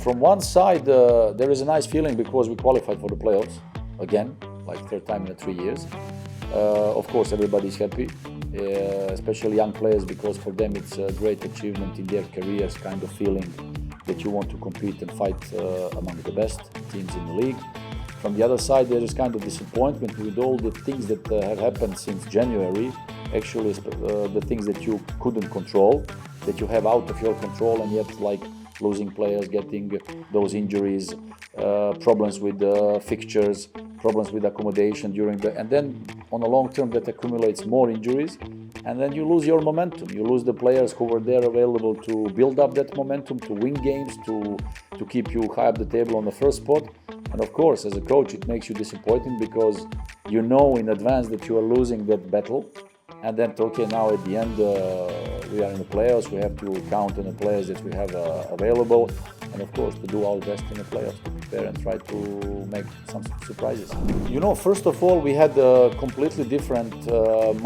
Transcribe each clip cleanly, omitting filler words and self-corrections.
from one side, there is a nice feeling because we qualified for the playoffs again, like third time in 3 years. Of course, everybody's happy, especially young players, because for them it's a great achievement in their careers, kind of feeling that you want to compete and fight among the best teams in the league. From the other side, there is kind of disappointment with all the things that have happened since January, actually the things that you couldn't control, that you have out of your control, and yet like losing players, getting those injuries, problems with fixtures, problems with accommodation during and then on a long term that accumulates more injuries, and then you lose your momentum. You lose the players who were there available to build up that momentum, to win games, to keep you high up the table on the first spot. And of course, as a coach, it makes you disappointed because you know in advance that you are losing that battle. And then, okay, now at the end, we are in the playoffs, we have to count on the players that we have available. And of course, to do our best in the playoffs, to prepare and try to make some surprises. You know, first of all, we had a completely different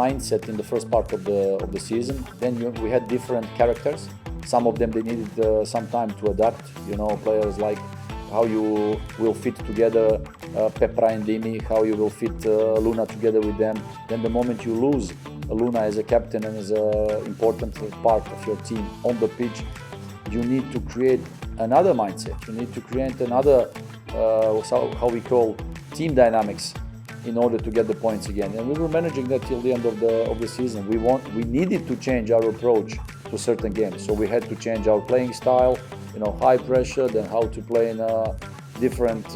mindset in the first part of the season. Then we had different characters. Some of them, they needed some time to adapt. You know, players like how you will fit together Petra and Dimi, how you will fit Luna together with them. Then the moment you lose Luna as a captain and as an important part of your team on the pitch, you need to create another mindset. You need to create another, how we call, team dynamics in order to get the points again. And we were managing that till the end of the season. We needed to change our approach to certain games. So we had to change our playing style, you know, high pressure, then how to play in different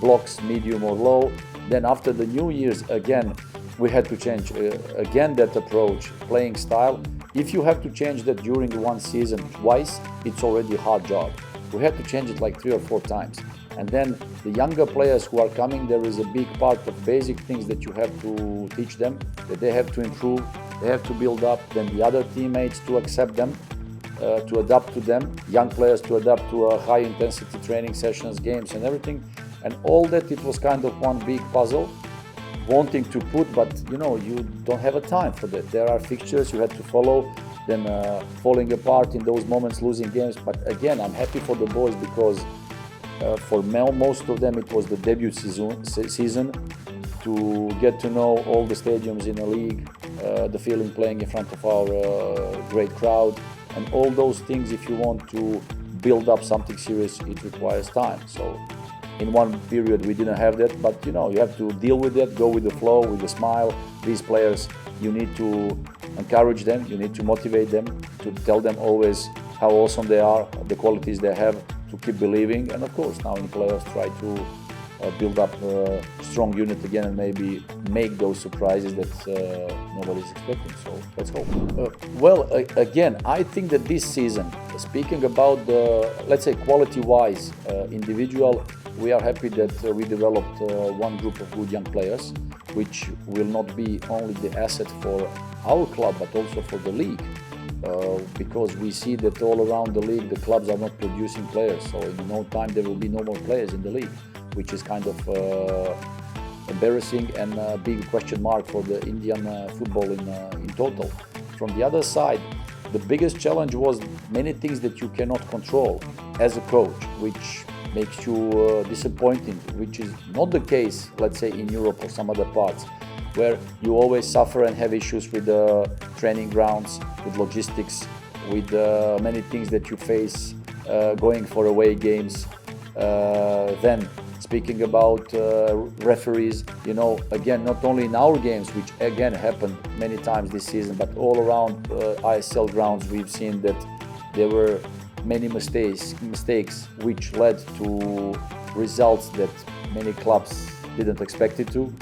blocks, medium or low. Then after the New Year's, again, we had to change again that approach, playing style. If you have to change that during one season twice, it's already a hard job. We had to change it like 3 or 4 times. And then the younger players who are coming, there is a big part of basic things that you have to teach them, that they have to improve, they have to build up, then the other teammates to accept them, to adapt to them, young players to adapt to high intensity training sessions, games and everything. And all that, it was kind of one big puzzle, wanting to put, but you know, you don't have a time for that. There are fixtures you had to follow, then falling apart in those moments, losing games. But again, I'm happy for the boys because for most of them it was the debut season to get to know all the stadiums in the league, the feeling playing in front of our great crowd, and all those things. If you want to build up something serious, it requires time. So in one period we didn't have that, but you know, you have to deal with that, go with the flow, with a smile. These players, you need to encourage them, you need to motivate them, to tell them always how awesome they are, the qualities they have, to keep believing. And of course, now in playoffs, try to build up a strong unit again and maybe make those surprises that nobody's expecting. So let's hope. Again, I think that this season, speaking about the, let's say, quality-wise, individual, we are happy that we developed one group of good young players, which will not be only the asset for our club, but also for the league. Because we see that all around the league, the clubs are not producing players. So in no time, there will be no more players in the league, which is kind of embarrassing and a big question mark for the Indian football in total. From the other side, the biggest challenge was many things that you cannot control as a coach, which makes you disappointing, which is not the case, let's say, in Europe or some other parts, where you always suffer and have issues with the training grounds, with logistics, with many things that you face going for away games. Then speaking about referees, you know, again, not only in our games, which again happened many times this season, but all around ISL grounds, we've seen that there were many mistakes which led to results that many clubs didn't expect it to.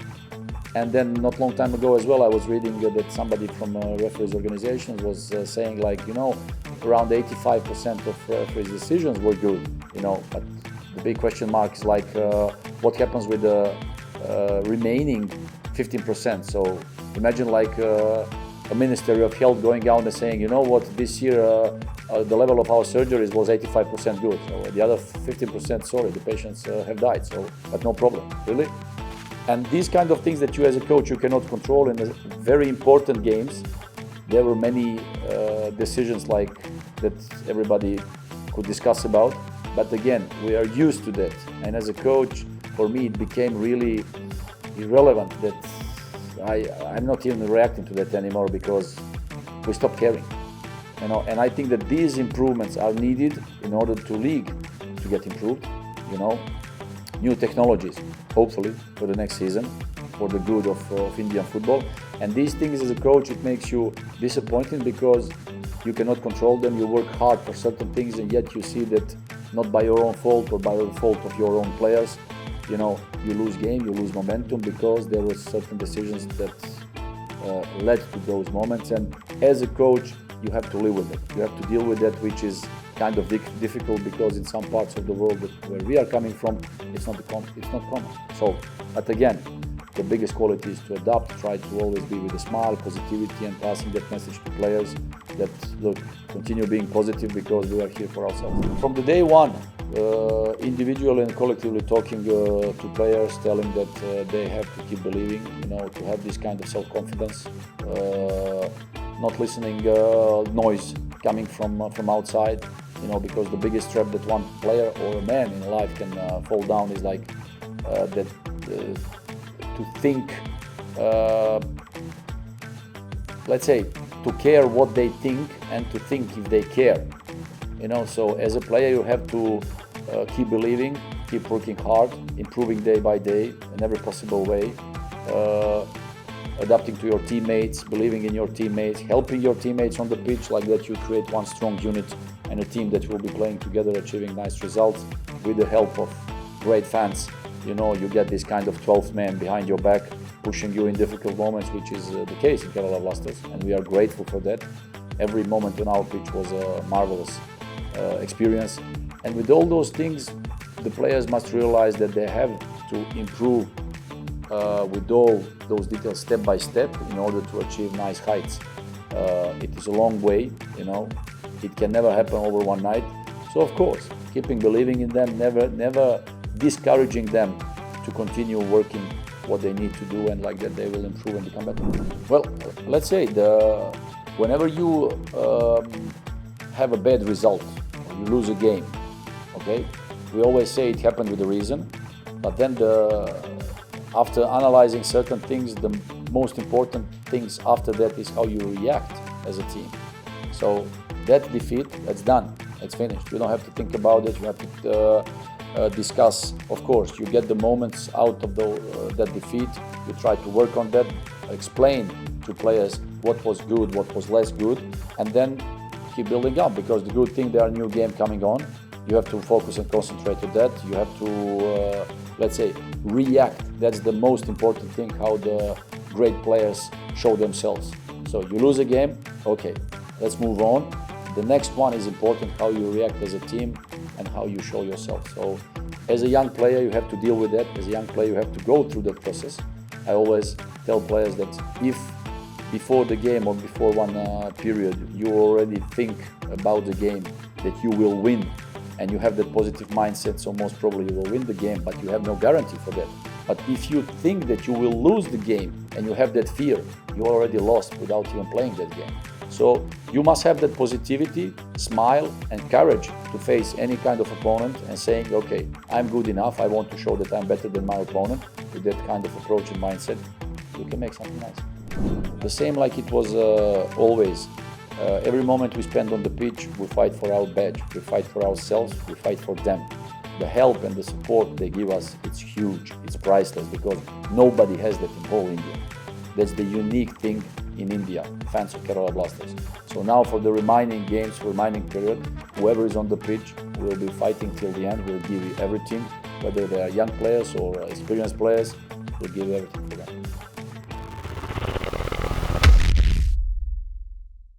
And then not long time ago as well, I was reading that somebody from referees organizations was saying, like, you know, around 85% of referees' decisions were good, you know, but the big question mark is like what happens with the remaining 15%. So imagine like a Ministry of Health going out and saying, you know what, this year the level of our surgeries was 85% good. So the other 15%, sorry, the patients have died, so, but no problem, really? And these kind of things that you as a coach, you cannot control in the very important games. There were many decisions like that everybody could discuss about. But again, we are used to that. And as a coach, for me, it became really irrelevant that I'm not even reacting to that anymore because we stopped caring. You know, and I think that these improvements are needed in order to league to get improved. You know, new technologies, hopefully for the next season, for the good of Indian football. And these things, as a coach, it makes you disappointed because you cannot control them. You work hard for certain things, and yet you see that not by your own fault or by the fault of your own players, you know, you lose game, you lose momentum because there were certain decisions that led to those moments. And as a coach, you have to live with it. You have to deal with that, which is kind of difficult because in some parts of the world where we are coming from, it's not common. So, but again, the biggest quality is to adapt, try to always be with a smile, positivity, and passing that message to players that, look, continue being positive because we are here for ourselves. From the day one, individually and collectively talking to players, telling that they have to keep believing, you know, to have this kind of self-confidence, not listening noise coming from outside, you know, because the biggest trap that one player or a man in life can fall down is like that to think, let's say, to care what they think and to think if they care, you know. So as a player, you have to keep believing, keep working hard, improving day by day in every possible way, adapting to your teammates, believing in your teammates, helping your teammates on the pitch, like that you create one strong unit and a team that will be playing together, achieving nice results with the help of great fans. You know, you get this kind of 12th man behind your back, pushing you in difficult moments, which is the case in Kerala Blasters, and we are grateful for that. Every moment on our pitch was a marvelous experience. And with all those things, the players must realize that they have to improve with all those details step by step in order to achieve nice heights. It is a long way, you know. It can never happen over one night. So of course, keeping believing in them, never discouraging them to continue working what they need to do, and like that they will improve and become better. Well, let's say whenever you have a bad result or you lose a game, okay, we always say it happened with a reason, but then after analyzing certain things, the most important things after that is how you react as a team. So that defeat, that's done, it's finished. You don't have to think about it. You have to discuss. Of course, you get the moments out of that defeat. You try to work on that, explain to players what was good, what was less good, and then keep building up, because the good thing, there are new game coming on. You have to focus and concentrate on that. You have to, let's say, react. That's the most important thing, how the great players show themselves. So you lose a game, okay, let's move on. The next one is important, how you react as a team and how you show yourself. So as a young player, you have to deal with that. As a young player, you have to go through that process. I always tell players that if before the game or before one period, you already think about the game, that you will win, and you have that positive mindset, so most probably you will win the game, but you have no guarantee for that. But if you think that you will lose the game and you have that fear, you already lost without even playing that game. So you must have that positivity, smile, and courage to face any kind of opponent and saying, okay, I'm good enough, I want to show that I'm better than my opponent. With that kind of approach and mindset, you can make something nice. The same like it was always. Every moment we spend on the pitch, we fight for our badge, we fight for ourselves, we fight for them. The help and the support they give us, it's huge, it's priceless, because nobody has that in whole India. That's the unique thing in India, fans of Kerala Blasters. So now for the remaining games, remaining period, whoever is on the pitch will be fighting till the end, will give everything, whether they are young players or experienced players, will give everything.